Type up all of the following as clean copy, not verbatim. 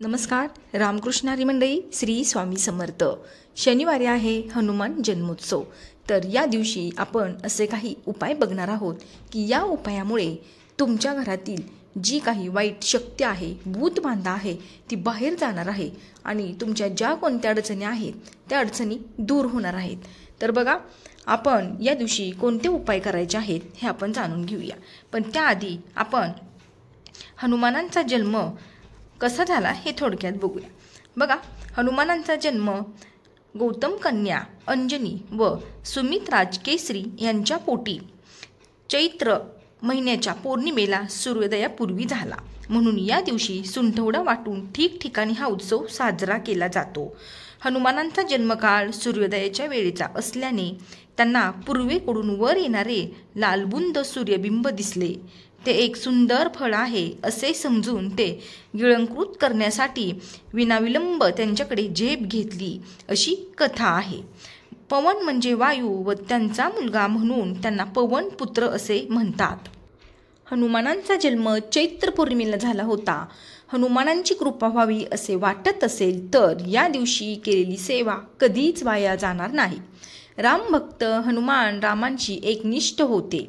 नमस्कार. रामकृष्णारी मंडळी, श्री स्वामी समर्थ. शनिवारी आहे हनुमान जन्मोत्सव. तर या दिवशी आपण असे काही उपाय बघणार आहोत की या उपायामुळे तुमच्या घरातील जी काही वाईट शक्ती आहे, भूत बाधा आहे, ती बाहेर जाणार आहे आणि तुमच्या ज्या कोणत्या अडचणी आहेत त्या अडचणी दूर होणार आहेत. तर बघा, आपण या दिवशी कोणते उपाय करायचे आहेत हे आपण जाणून घेऊया. पण त्याआधी आपण हनुमानांचा जन्म कसा झाला हे थोडक्यात बघूया. बघा, हनुमानांचा जन्म गौतम कन्या अंजनी व सुमितराज केसरी यांच्या पोटी चैत्र महिन्याच्या पौर्णिमेला सूर्योदयापूर्वी झाला. म्हणून या दिवशी सुंठवडा वाटून ठिकठिकाणी हा उत्सव साजरा केला जातो. हनुमानांचा जन्मकाळ सूर्योदयाच्या वेळेचा असल्याने त्यांना पूर्वेकडून वर येणारे लालबुंद सूर्यबिंब दिसले. ते एक सुंदर फळ आहे असे समजून ते गिळंकृत करण्यासाठी विनाविलंब त्यांच्याकडे झेप घेतली, अशी कथा आहे. पवन म्हणजे वायू व त्यांचा मुलगा म्हणून त्यांना पवन पुत्र असे म्हणतात. हनुमानांचा जन्म चैत्र पौर्णिमेला झाला होता. हनुमानांची कृपा व्हावी असे वाटत असेल तर या दिवशी केलेली सेवा कधीच वाया जाणार नाही. रामभक्त हनुमान रामांची एकनिष्ठ होते.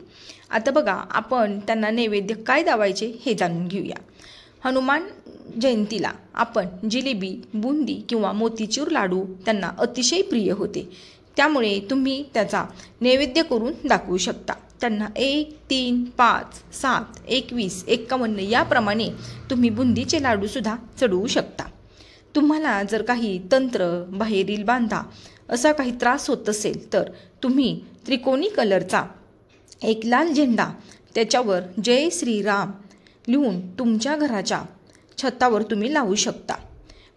आता बघा, आपण त्यांना नैवेद्य काय दावायचे हे जाणून घेऊया. हनुमान जयंतीला आपण जिलेबी, बुंदी किंवा मोतीचूर लाडू त्यांना अतिशय प्रिय होते. त्यामुळे तुम्ही त्याचा नैवेद्य करून दाखवू शकता. त्यांना 1, 3, 5, 7, 21, 51 याप्रमाणे तुम्ही बुंदीचे लाडूसुद्धा चढवू शकता. तुम्हाला जर काही तंत्र, बाहेरील बांधा असा काही त्रास होत असेल तर तुम्ही त्रिकोणी कलरचा एक लाल झेंडा, त्याच्यावर जय श्रीराम लिहून तुमच्या घराच्या छतावर तुम्ही लावू शकता.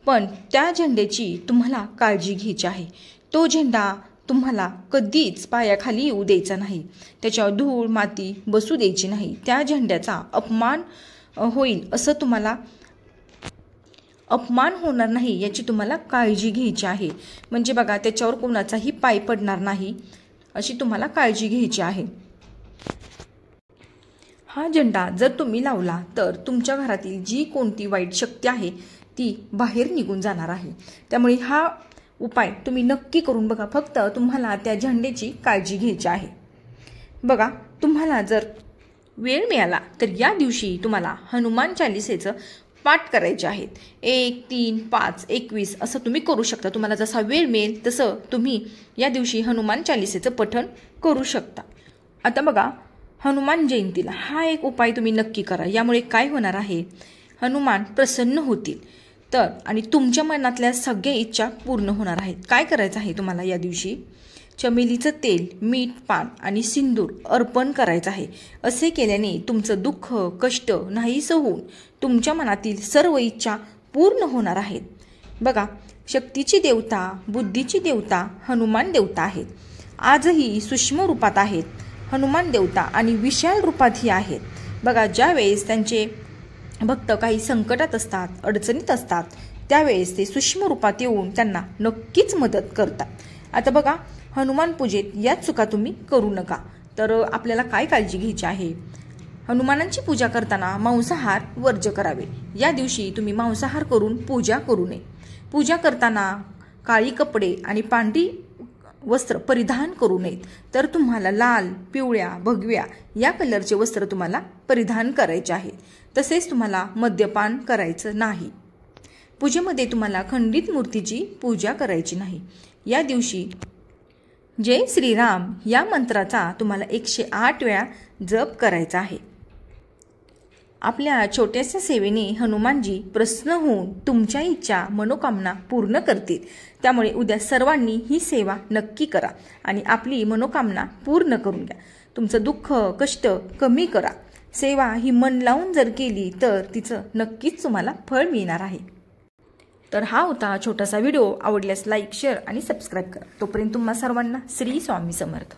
पण त्या झेंड्याची तुम्हाला काळजी घ्यायची आहे. तो झेंडा तुम्हाला कधीच पायाखाली येऊ द्यायचा नाही. त्याच्यावर धूळ माती बसू द्यायची नाही. त्या झेंड्याचा अपमान होईल असं तुम्हाला अपमान होणार नाही याची तुम्हाला काळजी घ्यायची आहे. म्हणजे बघा, त्याच्यावर कोणाचाही पाय पडणार नाही अशी तुम्हाला काळजी घ्यायची आहे. हा झेंडा जर तुम्ही लावला तर तुमच्या घरातील जी कोणती वाईट शक्ती आहे ती बाहेर निघून जाणार आहे. त्यामुळे हा उपाय तुम्ही नक्की करून बघा. फक्त तुम्हाला त्या झेंड्याची काळजी घ्यायची आहे. बघा, तुम्हाला जर वेळ मिळाला तर या दिवशी तुम्हाला हनुमान चालिसेचं पाठ करायचे आहेत. 1, 3, 5, 21 असं तुम्ही करू शकता. तुम्हाला जसा वेळ मिळेल तसं तुम्ही या दिवशी हनुमान चालिसेचं पठण करू शकता. आता बघा, हनुमान जयंतीला हा एक उपाय तुम्ही नक्की करा. यामुळे काय होणार आहे, हनुमान प्रसन्न होतील तर आणि तुमच्या मनातल्या सगळ्या इच्छा पूर्ण होणार आहेत. काय करायचं आहे तुम्हाला या दिवशी, चमेलीचं तेल, मीठ, पान आणि सिंदूर अर्पण करायचं आहे. असे केल्याने तुमचं दुःख, कष्ट नाहीसं होऊन तुमच्या मनातील सर्व इच्छा पूर्ण होणार आहेत. बघा, शक्तीची देवता, बुद्धीची देवता हनुमान देवता आहेत. आजही सूक्ष्म रूपात आहेत हनुमान देवता आणि विशाल रूपातही आहेत. बघा, ज्यावेळेस त्यांचे भक्त काही संकटात असतात, अडचणीत असतात, त्यावेळेस ते सूक्ष्म रूपात येऊन त्यांना नक्कीच मदत करतात. आता बघा, हनुमान पूजेत याच चुका तुम्ही करू नका. तर आपल्याला काय काळजी घ्यायची आहे, हनुमानांची पूजा करताना मांसाहार वर्ज्य करावे. या दिवशी तुम्ही मांसाहार करून पूजा करू नये. पूजा करताना काळी कपडे आणि पांढरी वस्त्र परिधान करू नयेत. तर तुम्हाला लाल, पिवळ्या, भगव्या या कलरचे वस्त्र तुम्हाला परिधान करायचे आहे. तसेच तुम्हाला मद्यपान करायचं नाही. पूजेमध्ये तुम्हाला खंडित मूर्तीची पूजा करायची नाही. या दिवशी जय श्रीराम या मंत्राचा तुम्हाला 108 वेळा जप करायचा आहे. आपल्या छोट्याशा सेवेने हनुमानजी प्रसन्न होऊन तुमच्या इच्छा, मनोकामना पूर्ण करतील. त्यामुळे उद्या सर्वांनी ही सेवा नक्की करा आणि आपली मनोकामना पूर्ण करून घ्या. तुमचं दुःख, कष्ट कमी करा. सेवा ही मन लावून जर केली तर तिचं नक्कीच तुम्हाला फळ मिळणार आहे. तर हा होता छोटासा व्हिडिओ. आवडल्यास लाईक, शेअर आणि सबस्क्राईब करा. तोपर्यंत तुम्हा सर्वांना श्री स्वामी समर्थ.